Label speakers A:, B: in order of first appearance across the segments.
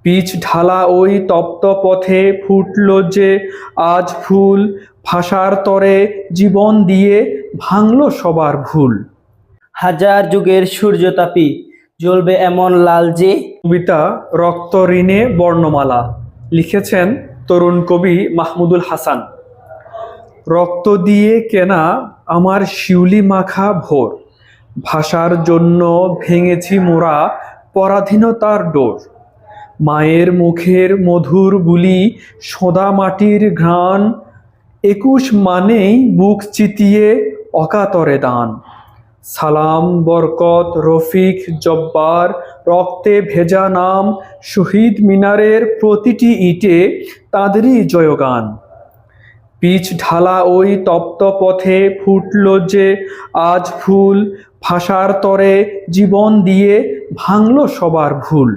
A: Pitch ঢালা ওই তপ্ত পথে ফুটল যে আজ ফুল, ভাষার তরে জীবন দিয়ে ভাঙল সবার ভুল।
B: হাজার যুগের সূর্যতাপী জ্বলবে এমন লাল যে।
A: কবিতা রক্ত ঋণে বর্ণমালা, লিখেছেন তরুণ কবি মাহমুদুল হাসান। রক্ত দিয়ে কেনা আমার শিউলি মাখা ভোর, ভাষার জন্য ভেঙেছি মোরা পরাধীনতার ডোর। মায়ের মুখের মধুর বুলি, সোঁদা মাটির ঘ্রাণ, ২১ মানেই বুক চিতিয়ে অকাতরে দান। সালাম, বরকত, রফিক, জব্বার, রক্তে ভেজা নাম, শহীদ মিনারের প্রতিটি ইটে তাঁদেরই জয়গান। পিচ ঢালা ওই তপ্ত পথে ফুটল যে আজ ফুল, ভাষার তরে জীবন দিয়ে ভাঙল সবার ভুল।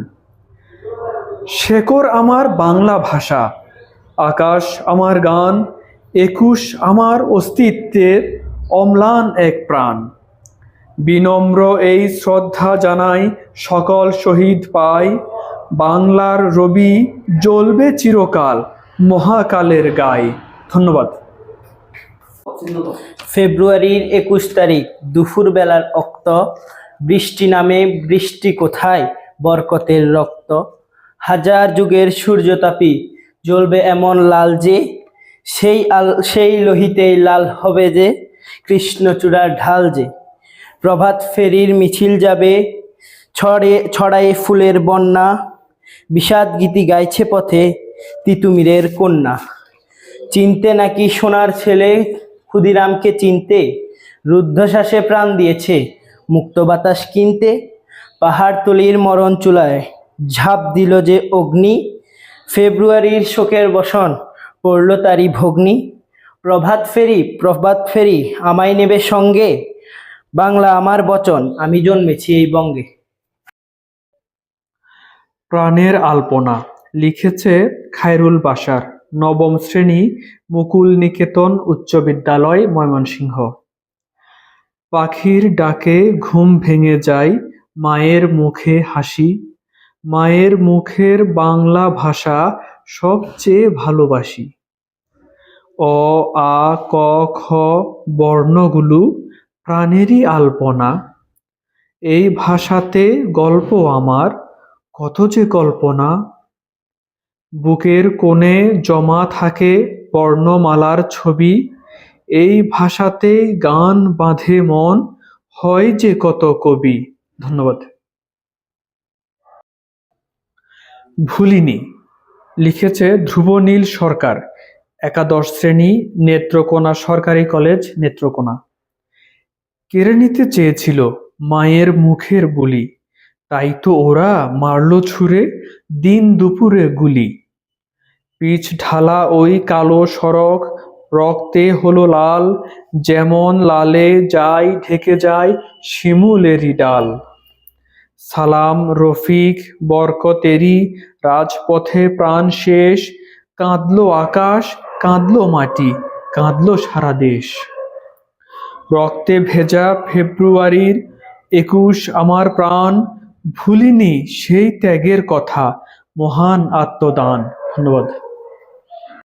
A: শেকড় আমার বাংলা ভাষা, আকাশ আমার গান, ২১ আমার অস্তিত্বের অম্লান এক প্রাণ। বিনম্র এই শ্রদ্ধা জানাই সকল শহীদ পাই, বাংলার রবি জ্বলবে চিরকাল মহাকালের গায়ে। ধন্যবাদ।
B: ফেব্রুয়ারির ২১ তারিখ দুপুরবেলার অক্ত, বৃষ্টি নামে বৃষ্টি কোথায় বরকতের রক্ত। হাজার যুগের সূর্যতাপী জ্বলবে এমন লাল যে, সেই লোহিতেই লাল হবে যে কৃষ্ণচূড়ার ঢাল যে। প্রভাত ফেরির মিছিল যাবে ছড়ায়ে ফুলের বন্যা, বিষাদ গীতি গাইছে পথে তিতুমিরের কন্যা। চিনতে নাকি সোনার ছেলে ক্ষুদিরামকে চিনতে, রুদ্ধশ্বাসে প্রাণ দিয়েছে মুক্ত বাতাস কিনতে। পাহাড়তলির মরণ চুলায় ঝাঁপ দিল যে অগ্নি, ফেব্রুয়ারির শোকের বসন পড়ল তারই ভগ্নি। প্রভাত ফেরি আমায় নেবে সঙ্গে, বাংলা আমার বচন আমি জন্মেছি এই বঙ্গে।
A: প্রাণের আলপনা, লিখেছে খায়রুল বাশার, নবম শ্রেণী, মুকুল নিকেতন উচ্চ বিদ্যালয়, ময়মনসিংহ। পাখির ডাকে ঘুম ভেঙে যায়, মায়ের মুখে হাসি, মায়ের মুখের বাংলা ভাষা সবচেয়ে ভালোবাসি। অ, আ, ক, খ বর্ণগুলো প্রাণেরই আলপনা, এই ভাষাতে গল্প আমার কত যে কল্পনা। বুকের কোণে জমা থাকে বর্ণমালার ছবি, এই ভাষাতেই গান বাঁধে মন, হয় যে কত কবি। ধন্যবাদ। ভুলিনি, লিখেছে ধ্রুবনীল সরকার, একাদশ শ্রেণী, নেত্রকোনা সরকারি কলেজ, নেত্রকোনা। কেড়ে নিতে চেয়েছিল মায়ের মুখের বুলি, তাই তো ওরা মারল ছুঁড়ে দিন দুপুরে গুলি। পিচ ঢালা ওই কালো সড়ক রক্তে হলো লাল, যেমন লালে যায় ঢেকে যায় শিমুলেরই ডাল। সালাম, রফিক, বরকতেরই রাজপথে প্রাণ শেষ, কাঁদলো আকাশ, কাঁদলো মাটি, কাঁদলো সারা দেশ। রক্তে ভেজা ফেব্রুয়ারির ২১ আমার প্রাণ, ভুলিনি সেই ত্যাগের কথা, মহান আত্মদান। ধন্যবাদ।